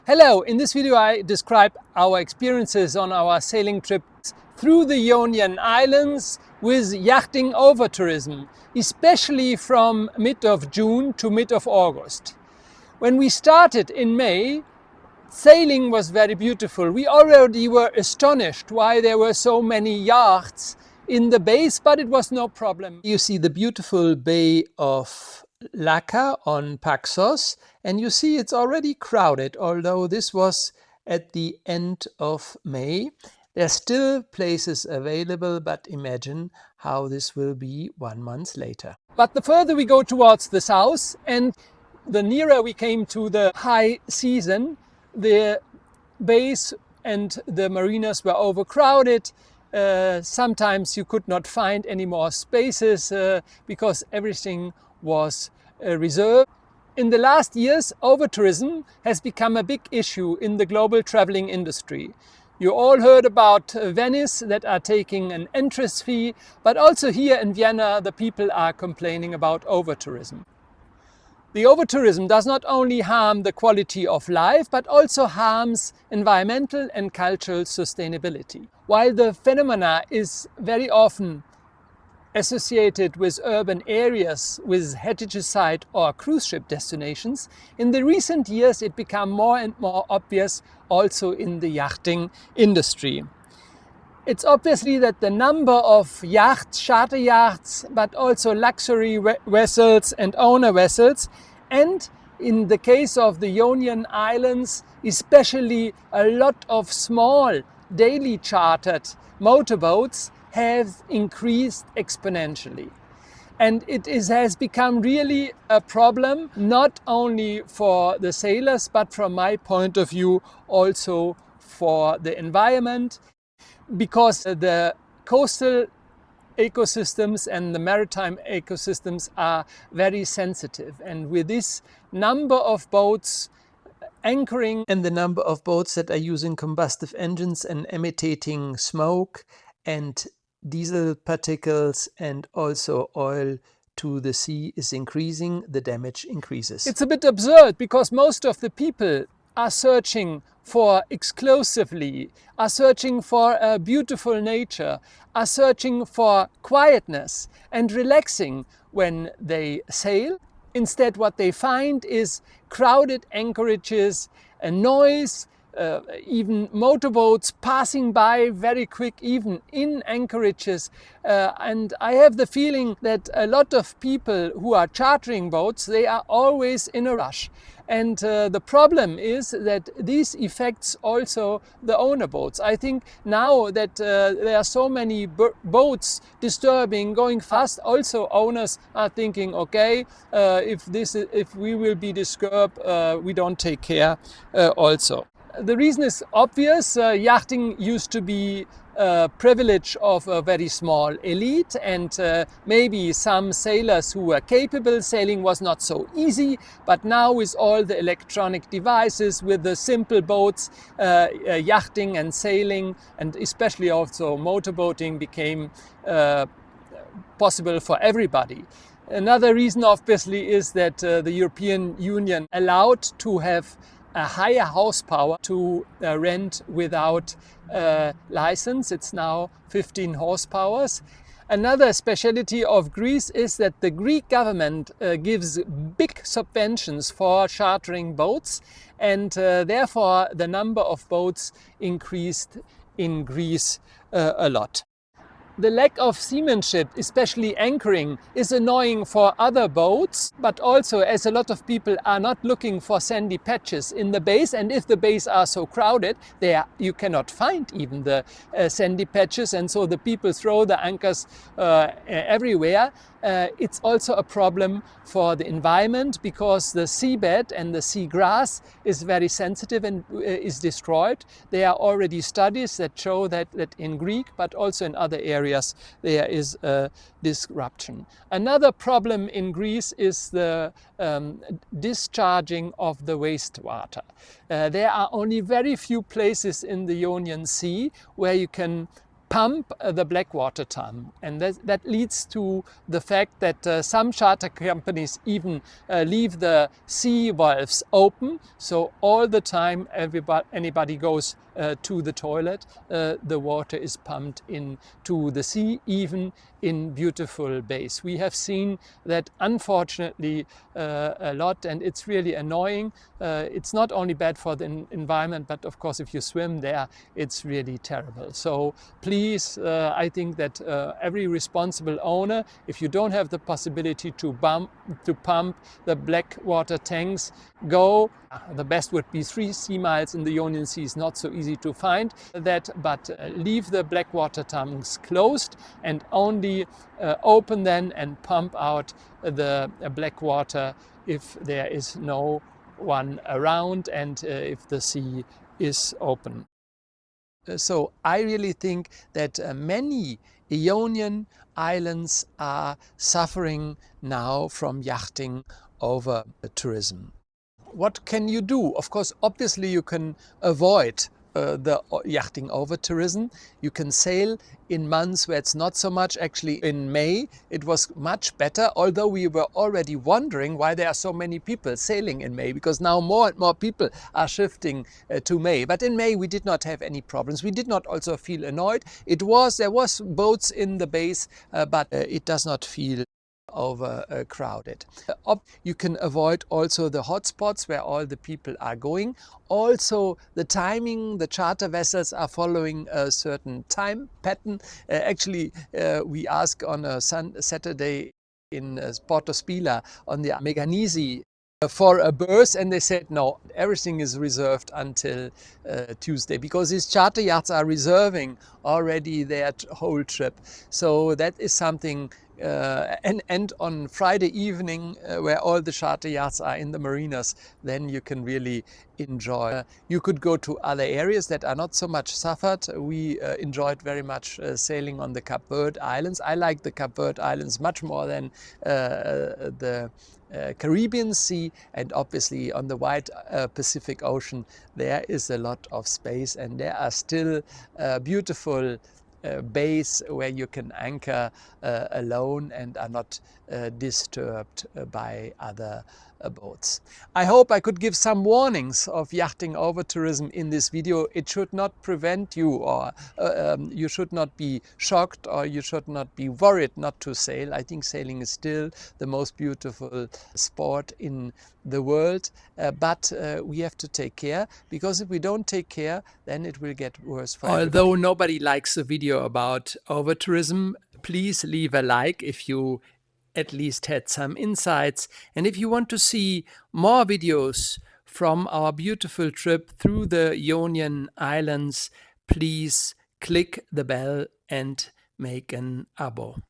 Hello, in this video I describe our experiences on our sailing trips through the Ionian Islands with Yachting Over Tourism, especially from mid of June to mid of August. When we started in May, sailing was very beautiful. We already were astonished why there were so many yachts in the bays, but it was no problem. You see the beautiful bay of Laka on Paxos, and you see it's already crowded, although this was at the end of May. There are still places available, but imagine how this will be 1 month later. But the further we go towards the south and the nearer we came to the high season, the bays and the marinas were overcrowded. Sometimes you could not find any more spaces because everything was reserved. In the last years, overtourism has become a big issue in the global traveling industry. You all heard about Venice that are taking an entrance fee, but also here in Vienna the people are complaining about overtourism. The overtourism does not only harm the quality of life, but also harms environmental and cultural sustainability. While the phenomena is very often associated with urban areas with heritage site or cruise ship destinations, in the recent years it became more and more obvious also in the yachting industry. It's obviously that the number of yachts, charter yachts, but also luxury vessels and owner vessels, and in the case of the Ionian Islands, especially a lot of small daily chartered motorboats have increased exponentially. And has become really a problem, not only for the sailors, but from my point of view, also for the environment, because the coastal ecosystems and the maritime ecosystems are very sensitive. And with this number of boats anchoring and the number of boats that are using combustive engines and emitting smoke and diesel particles and also oil to the sea is increasing, the damage increases. It's a bit absurd because most of the people are searching for exclusively, are searching for a beautiful nature, are searching for quietness and relaxing when they sail. Instead, what they find is crowded anchorages, a noise, even motorboats passing by very quick, even in anchorages. And I have the feeling that a lot of people who are chartering boats, they are always in a rush. And the problem is that this affects also the owner boats. I think now that there are so many boats going fast, also owners are thinking, okay, if we will be disturbed, we don't take care also. The reason is obvious. Yachting used to be a privilege of a very small elite, and maybe some sailors who were capable. Sailing was not so easy, but now with all the electronic devices, with the simple boats, yachting and sailing, and especially also motorboating became possible for everybody. Another reason obviously is that the European Union allowed to have a higher horsepower to rent without license. It's now 15 horsepowers. Another speciality of Greece is that the Greek government gives big subventions for chartering boats, and therefore the number of boats increased in Greece a lot. The lack of seamanship, especially anchoring, is annoying for other boats, but also as a lot of people are not looking for sandy patches in the bays, and if the bays are so crowded, you cannot find even the sandy patches, and so the people throw the anchors everywhere. It's also a problem for the environment because the seabed and the seagrass is very sensitive and is destroyed. There are already studies that show that in Greek, but also in other areas, there is a disruption. Another problem in Greece is the discharging of the wastewater. There are only very few places in the Ionian Sea where you can pump the blackwater tank, and that leads to the fact that some charter companies even leave the sea valves open, so all the time anybody goes to the toilet, the water is pumped into the sea, even in beautiful bays. We have seen that unfortunately a lot, and it's really annoying. It's not only bad for the environment, but of course if you swim there it's really terrible. So please, I think that every responsible owner, if you don't have the possibility to pump the blackwater tanks, go. The best would be 3 sea miles in the Ionian Sea, is not so easy to find that, but leave the blackwater tanks closed and only open them and pump out the black water if there is no one around and if the sea is open. So I really think that many Ionian islands are suffering now from yachting over tourism. What can you do? Of course, obviously you can avoid the yachting over tourism. You can sail in months where it's not so much. Actually, in May it was much better, although we were already wondering why there are so many people sailing in May, because now more and more people are shifting to May. But in May we did not have any problems. We did not also feel annoyed. There was boats in the bays, but it does not feel overcrowded. You can avoid also the hotspots where all the people are going. Also the timing, the charter vessels are following a certain time pattern. Actually, we asked on a Saturday in Porto Spila on the Meganisi for a berth, and they said no, everything is reserved until Tuesday, because these charter yachts are reserving already their whole trip. So that is something. And on Friday evening, where all the charter yachts are in the marinas, then you can really enjoy. You could go to other areas that are not so much suffered. We enjoyed very much sailing on the Cape Verde Islands. I like the Cape Verde Islands much more than the Caribbean Sea, and obviously on the wide Pacific Ocean there is a lot of space, and there are still beautiful bays where you can anchor alone and are not disturbed by other boats. I hope I could give some warnings of yachting over tourism in this video. It should not prevent you, or you should not be shocked, or you should not be worried not to sail. I think sailing is still the most beautiful sport in the world, but we have to take care, because if we don't take care, then it will get worse for everybody. Although nobody likes a video about over tourism, please leave a like if you at least had some insights. And if you want to see more videos from our beautiful trip through the Ionian Islands, please click the bell and make an abo.